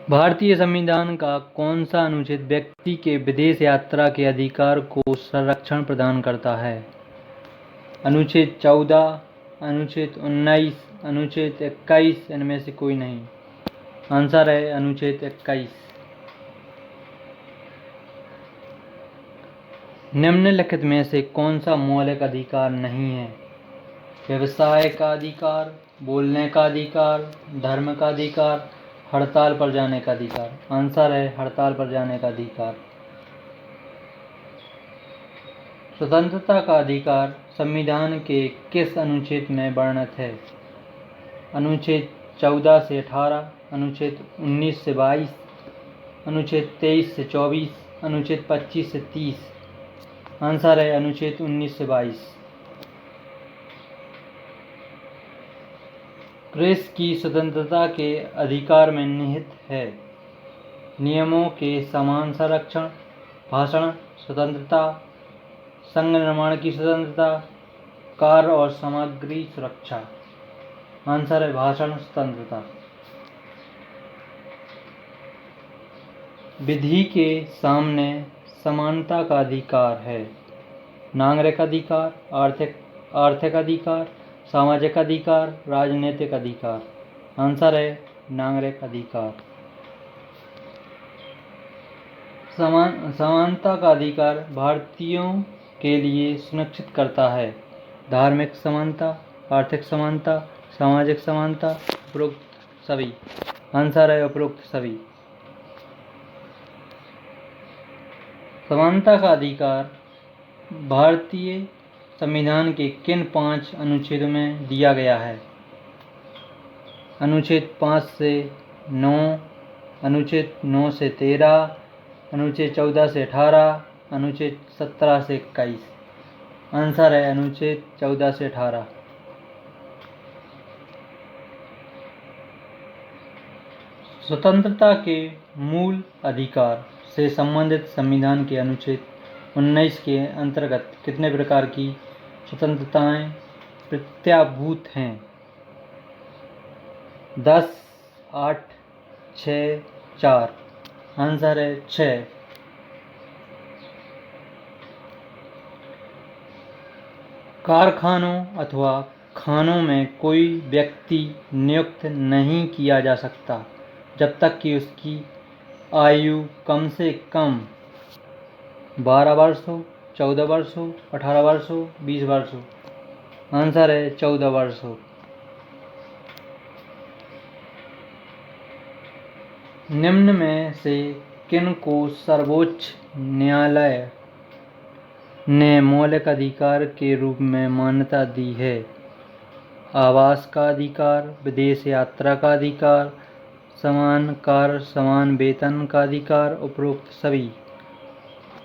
भारतीय संविधान का कौन सा अनुच्छेद व्यक्ति के विदेश यात्रा के अधिकार को संरक्षण प्रदान करता है? अनुच्छेद 14, अनुच्छेद 19, अनुच्छेद 21, इनमें से कोई नहीं। आंसर है अनुच्छेद 21। निम्नलिखित में से कौन सा मौलिक अधिकार नहीं है? व्यवसाय का अधिकार, बोलने का अधिकार, धर्म का अधिकार, हड़ताल पर जाने का अधिकार। आंसर है हड़ताल पर जाने का अधिकार। स्वतंत्रता का अधिकार संविधान के किस अनुच्छेद में वर्णित है? अनुच्छेद 14 से 18, अनुच्छेद 19 से 22, अनुच्छेद 23 से 24, अनुच्छेद 25 से 30। आंसर है अनुच्छेद 19 से 22। प्रेस की स्वतंत्रता के अधिकार में निहित है नियमों के समान संरक्षण, भाषण स्वतंत्रता, संघ निर्माण की स्वतंत्रता, कार्य और सामग्री सुरक्षा। आंसर है भाषण स्वतंत्रता। विधि के सामने समानता का अधिकार है नागरिक अधिकार, आर्थिक अधिकार, सामाजिक अधिकार, राजनीतिक अधिकार। आंसर है नागरिक अधिकार। समानता का अधिकार भारतीयों के लिए सुनिश्चित करता है धार्मिक समानता, आर्थिक समानता, सामाजिक समानता, उपरोक्त सभी। आंसर है उपरोक्त सभी। समानता का अधिकार भारतीय संविधान के किन 5 अनुच्छेदों में दिया गया है? अनुच्छेद 5 से 9, अनुच्छेद 9 से 13, अनुच्छेद 14 से 18, अनुच्छेद 17 से 21। आंसर है अनुच्छेद 14 से 18। स्वतंत्रता के मूल अधिकार से संबंधित संविधान के अनुच्छेद 19 के अंतर्गत कितने प्रकार की स्वतंत्रताएं प्रत्याभूत हैं? 10, 8, 6, 4। आंसर है 6। कारखानों अथवा खानों में कोई व्यक्ति नियुक्त नहीं किया जा सकता जब तक कि उसकी आयु कम से कम 12 वर्ष हो, 14 वर्ष हो, 18 वर्ष हो, 20 वर्ष हो। आंसर है 14 वर्ष हो। निम्न में से किन को सर्वोच्च न्यायालय ने मौलिक अधिकार के रूप में मान्यता दी है? आवास का अधिकार, विदेश यात्रा का अधिकार, समान कार्य समान वेतन का अधिकार, उपरोक्त सभी।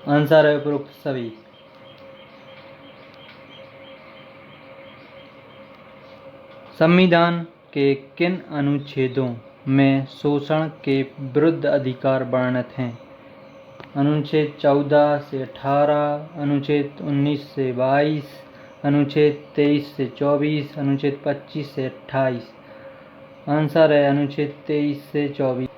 आंसर है उपरोक्त सभी। संविधान के किन अनुच्छेदों में शोषण के विरुद्ध अधिकार वर्णित हैं? अनुच्छेद 14 से 18, अनुच्छेद 19 से 22, अनुच्छेद 23 से 24, अनुच्छेद 25 से 28। आंसर है अनुच्छेद 23 से 24।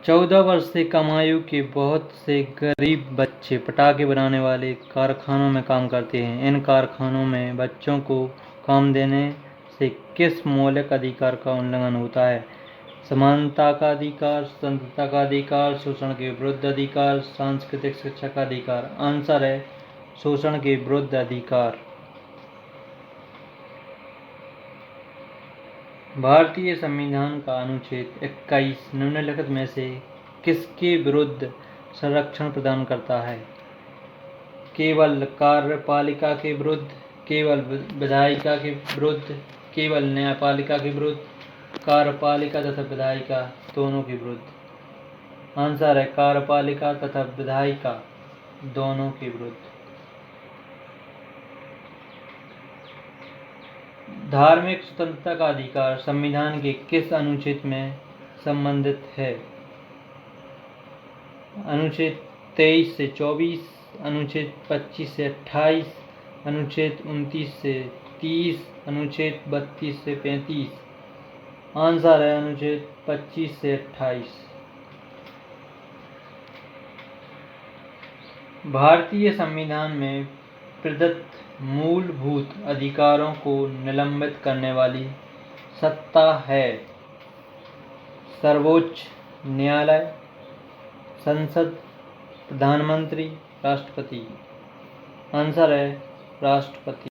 14 वर्ष से कम आयु के बहुत से गरीब बच्चे पटाखे बनाने वाले कारखानों में काम करते हैं। इन कारखानों में बच्चों को काम देने से किस मौलिक अधिकार का उल्लंघन होता है? समानता का अधिकार, स्वतंत्रता का अधिकार, शोषण के विरुद्ध अधिकार, सांस्कृतिक शिक्षा का अधिकार। आंसर है शोषण के विरुद्ध अधिकार। भारतीय संविधान का अनुच्छेद 21 निम्नलिखित में से किसके विरुद्ध संरक्षण प्रदान करता है? केवल कार्यपालिका के विरुद्ध, केवल विधायिका के विरुद्ध, केवल न्यायपालिका के विरुद्ध, कार्यपालिका तथा विधायिका दोनों के विरुद्ध। आंसर है कार्यपालिका तथा विधायिका दोनों के विरुद्ध। धार्मिक स्वतंत्रता का अधिकार संविधान के किस अनुच्छेद में संबंधित है? अनुच्छेद 23 से 24, अनुच्छेद 25 से 28, अनुच्छेद 29 से 30, अनुच्छेद 32 से 35। आंसर है अनुच्छेद 25 से 28। भारतीय संविधान में प्रदत्त मूलभूत अधिकारों को निलंबित करने वाली सत्ता है सर्वोच्च न्यायालय, संसद, प्रधानमंत्री, राष्ट्रपति। आंसर है राष्ट्रपति।